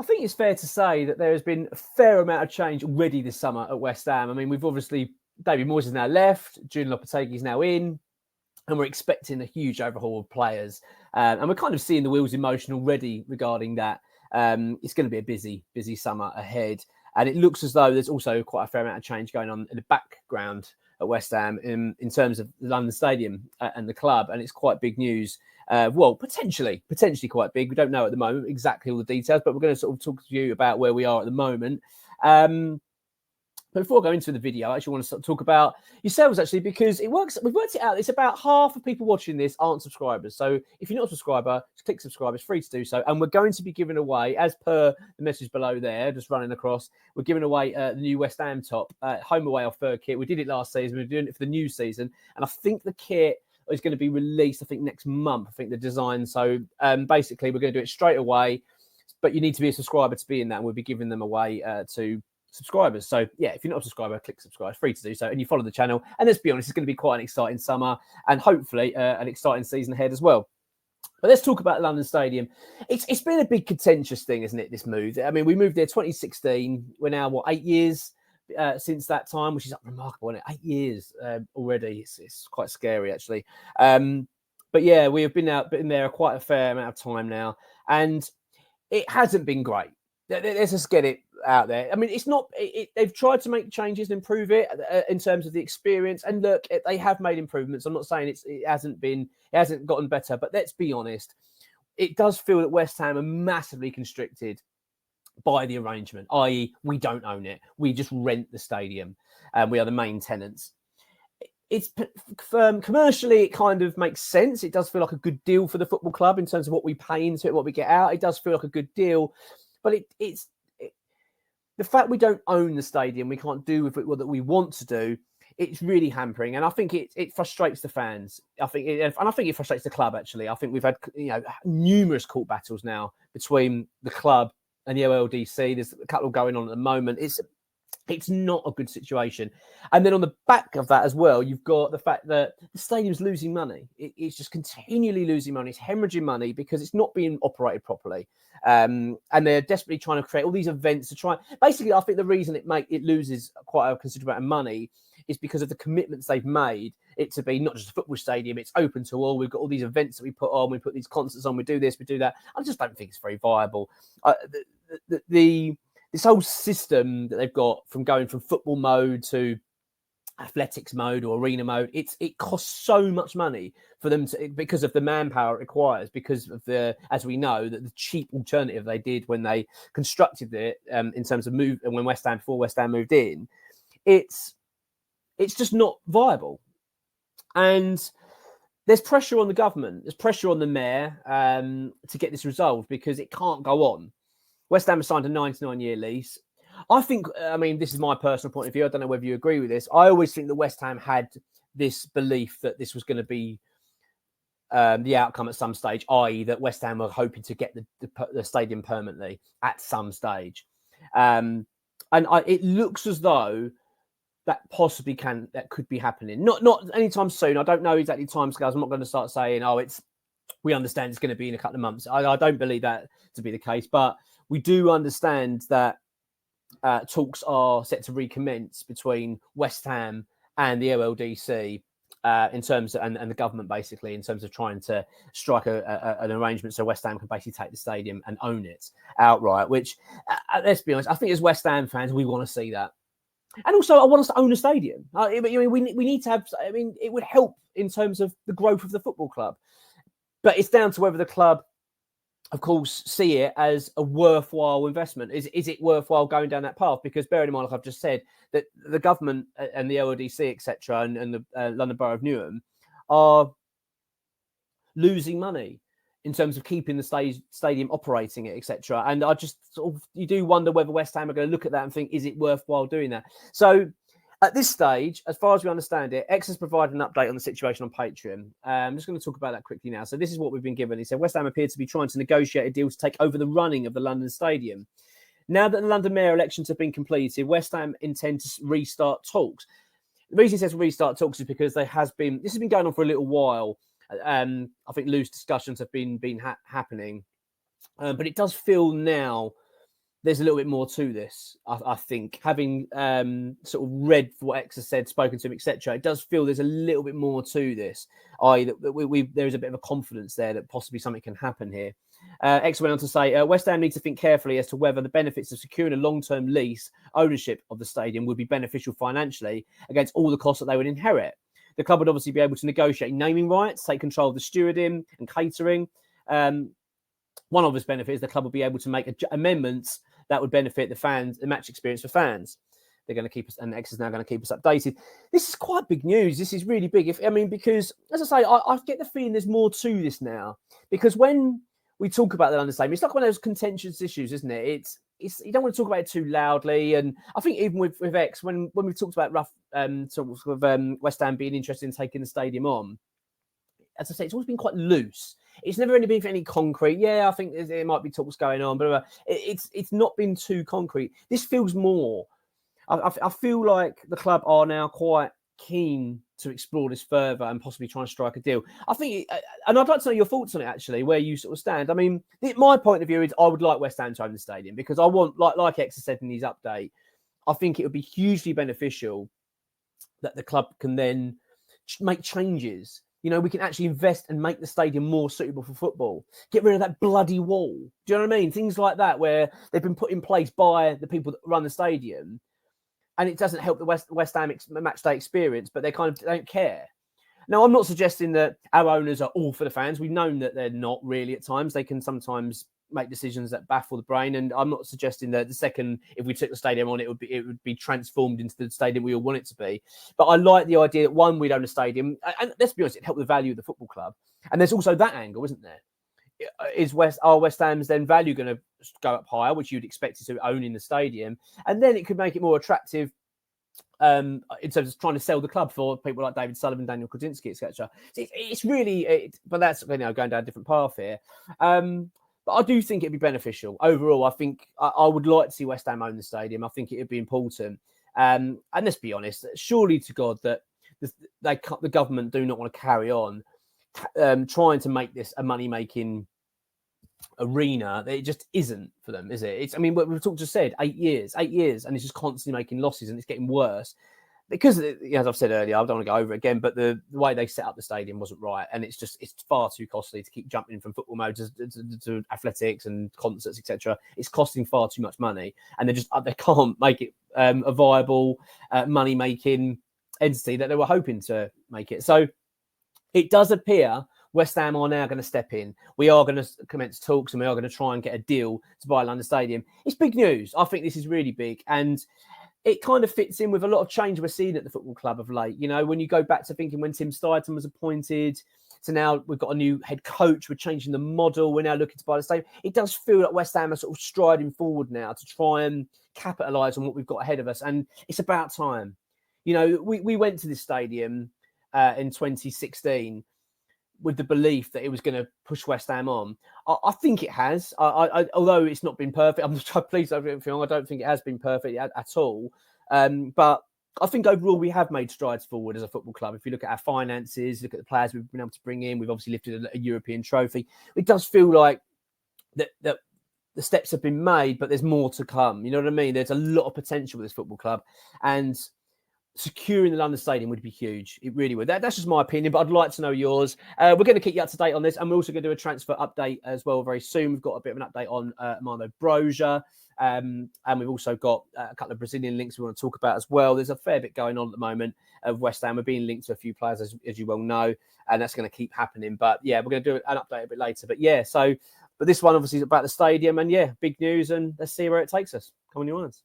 I think it's fair to say that there has been a fair amount of change already this summer at West Ham. I mean, we've obviously, David Moyes is now left, Julian Lopetegui is now in, and we're expecting a huge overhaul of players. And we're kind of seeing the wheels in motion already regarding that. It's going to be a busy summer ahead. And it looks as though there's also quite a fair amount of change going on in the background at West Ham in terms of the London Stadium and the club. And it's quite big news. Well, potentially quite big. We don't know at the moment exactly all the details, but we're going to sort of talk to you about where we are at the moment. But before I go into the video, I actually want to talk about yourselves, actually, because it works. We've worked it out. It's about half of people watching this aren't subscribers. So if you're not a subscriber, just click subscribe. It's free to do so. And we're going to be giving away, as per the message below there, just running across, we're giving away the new West Ham top, home away our third kit. We did it last season. We're doing it for the new season. And I think the kit is going to be released, I think, next month. I think the design. So basically, we're going to do it straight away. But you need to be a subscriber to be in that. And we'll be giving them away to subscribers. So yeah, if you're not a subscriber, click subscribe. It's free to do so, and you follow the channel. And let's be honest, it's going to be quite an exciting summer and hopefully an exciting season ahead as well. But let's talk about London Stadium. It's been a big contentious thing, isn't it, this move? I mean, we moved there 2016. We're now, 8 years since that time, which is remarkable, isn't it? 8 years already. It's quite scary, actually. But yeah, we have been there quite a fair amount of time now, and it hasn't been great. Let's just get it out there. I mean, it's not. They've tried to make changes and improve it in terms of the experience. And look, they have made improvements. I'm not saying it hasn't gotten better, but let's be honest. It does feel that West Ham are massively constricted by the arrangement, i.e., we don't own it. We just rent the stadium, and we are the main tenants. It's commercially, it kind of makes sense. It does feel like a good deal for the football club in terms of what we pay into it, what we get out. It does feel like a good deal. But it's the fact we don't own the stadium, we can't do with it what that we want to do. It's really hampering, and I think it frustrates the fans. I think it frustrates the club. Actually, I think we've had numerous court battles now between the club and the OLDC. There's a couple going on at the moment. It's not a good situation. And then on the back of that as well, you've got the fact that the stadium's losing money. It's just continually losing money. It's hemorrhaging money because it's not being operated properly. And they're desperately trying to create all these events to try. Basically, I think the reason it loses quite a considerable amount of money is because of the commitments they've made it to be not just a football stadium. It's open to all. We've got all these events that we put on. We put these concerts on. We do this. We do that. I just don't think it's very viable. This whole system that they've got from going from football mode to athletics mode or arena mode, it costs so much money for them because of the manpower it requires, because of as we know, that the cheap alternative they did when they constructed it in terms of when before West Ham moved in, it's just not viable. And there's pressure on the government, there's pressure on the mayor to get this resolved because it can't go on. West Ham has signed a 99-year lease. I think, this is my personal point of view. I don't know whether you agree with this. I always think that West Ham had this belief that this was going to be the outcome at some stage, i.e. that West Ham were hoping to get the stadium permanently at some stage. It looks as though that possibly could be happening. Not anytime soon. I don't know exactly timescales. I'm not going to start saying, we understand it's going to be in a couple of months. I don't believe that to be the case, but we do understand that talks are set to recommence between West Ham and the OLDC in terms of, and the government, basically, in terms of trying to strike an arrangement so West Ham can basically take the stadium and own it outright, which, let's be honest, I think as West Ham fans, we want to see that. And also, I want us to own a stadium. We need to have, it would help in terms of the growth of the football club. But it's down to whether the club, of course, see it as a worthwhile investment. Is it worthwhile going down that path? Because bearing in mind, like I've just said, that the government and the LODC, etc., and the London Borough of Newham are losing money in terms of keeping the stadium operating it, etc. And I just you do wonder whether West Ham are going to look at that and think, is it worthwhile doing that? So at this stage, as far as we understand it, X has provided an update on the situation on Patreon. I'm just going to talk about that quickly now. So this is what we've been given. He said, West Ham appeared to be trying to negotiate a deal to take over the running of the London Stadium. Now that the London Mayor elections have been completed, West Ham intend to restart talks. The reason he says restart talks is because this has been going on for a little while. I think loose discussions have been happening. But it does feel now there's a little bit more to this. I think, having sort of read what X has said, spoken to him, etc., it does feel there's a little bit more to this. There is a bit of a confidence there that possibly something can happen here. X went on to say, West Ham needs to think carefully as to whether the benefits of securing a long-term lease ownership of the stadium would be beneficial financially against all the costs that they would inherit. The club would obviously be able to negotiate naming rights, take control of the stewarding and catering. One obvious benefit is the club will be able to make amendments that would benefit the fans, the match experience for fans. They're going to keep us, and X is now going to keep us updated. This is quite big news. This is really big. Because, as I say, I get the feeling there's more to this now. Because when we talk about the understanding, it's like one of those contentious issues, isn't it? It's you don't want to talk about it too loudly. And I think even with X, when we've talked about West Ham being interested in taking the stadium on, as I say, it's always been quite loose. It's never really been for any concrete. Yeah, I think there might be talks going on, but it's not been too concrete. This feels more. I feel like the club are now quite keen to explore this further and possibly try and strike a deal. I think, and I'd like to know your thoughts on it, actually, where you sort of stand. I mean, my point of view is I would like West Ham to own the stadium because I want, like X has said in his update, I think it would be hugely beneficial that the club can then make changes. You know, we can actually invest and make the stadium more suitable for football. Get rid of that bloody wall. Do you know what I mean? Things like that where they've been put in place by the people that run the stadium, and it doesn't help the West Ham match day experience, but they don't care. Now, I'm not suggesting that our owners are all for the fans. We've known that they're not really at times. They can sometimes make decisions that baffle the brain, and I'm not suggesting that the second, if we took the stadium on, it would be transformed into the stadium we all want it to be. But I like the idea that, one, we'd own a stadium, and let's be honest, it helped the value of the football club. And there's also that angle, isn't there? Are West Ham's then value going to go up higher, which you'd expect it to own in the stadium, and then it could make it more attractive in terms of trying to sell the club for people like David Sullivan, Daniel Kretinsky, etc. It's really, but that's going down a different path here. But I do think it'd be beneficial overall. I think I would like to see West Ham own the stadium. I think it would be important. And let's be honest, surely to God that the government do not want to carry on trying to make this a money-making arena. It just isn't for them, is it? We've just said 8 years, and it's just constantly making losses, and it's getting worse. Because, as I've said earlier, I don't want to go over it again, but the way they set up the stadium wasn't right. And it's far too costly to keep jumping from football mode to athletics and concerts, etc. It's costing far too much money. And they can't make it a viable money-making entity that they were hoping to make it. So it does appear West Ham are now going to step in. We are going to commence talks, and we are going to try and get a deal to buy London Stadium. It's big news. I think this is really big. And it kind of fits in with a lot of change we're seeing at the football club of late. You know, when you go back to thinking when Tim Steidten was appointed, so now we've got a new head coach, we're changing the model, we're now looking to buy the stadium. It does feel like West Ham are sort of striding forward now to try and capitalise on what we've got ahead of us. And it's about time. You know, we went to this stadium in 2016 with the belief that it was going to push West Ham on. I think it has. Although it's not been perfect, I'm pleased over everything. I don't think it has been perfect at all. But I think overall we have made strides forward as a football club. If you look at our finances, look at the players we've been able to bring in, we've obviously lifted a European trophy. It does feel like that the steps have been made, but there's more to come. You know what I mean? There's a lot of potential with this football club, and securing the London Stadium would be huge. It really would. That's just my opinion, but I'd like to know yours. We're going to keep you up to date on this, and we're also going to do a transfer update as well very soon. We've got a bit of an update on Mano Broja, and we've also got a couple of Brazilian links we want to talk about as well. There's a fair bit going on at the moment of West Ham. We're being linked to a few players, as you well know, and that's going to keep happening. But yeah, we're going to do an update a bit later. But yeah, but this one obviously is about the stadium, and yeah, big news, and let's see where it takes us. Come on, your ones.